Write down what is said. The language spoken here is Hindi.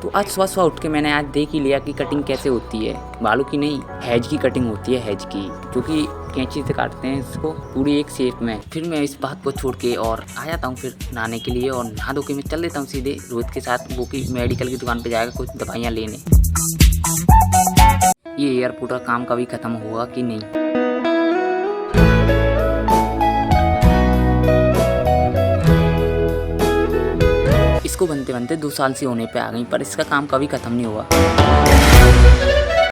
तो आज सुबह सुबह उठ के मैंने आज देख ही लिया कि कटिंग कैसे होती है। बालों की नहीं, हैज की कटिंग होती है, हैज की, जो कि कैंची से काटते हैं इसको पूरी एक शेप में। फिर मैं इस बात को छोड़ के और आ जाता हूँ फिर नहाने के लिए, और नहा धो के मैं चल देता हूँ सीधे रोहित के साथ, वो की मेडिकल की दुकान पे जाएगा कुछ दवाइयाँ लेने। ये एयरपोर्ट का काम कभी खत्म होगा कि नहीं। इसको बनते बनते 2 साल से होने पे आ गई, पर इसका काम कभी खत्म नहीं हुआ।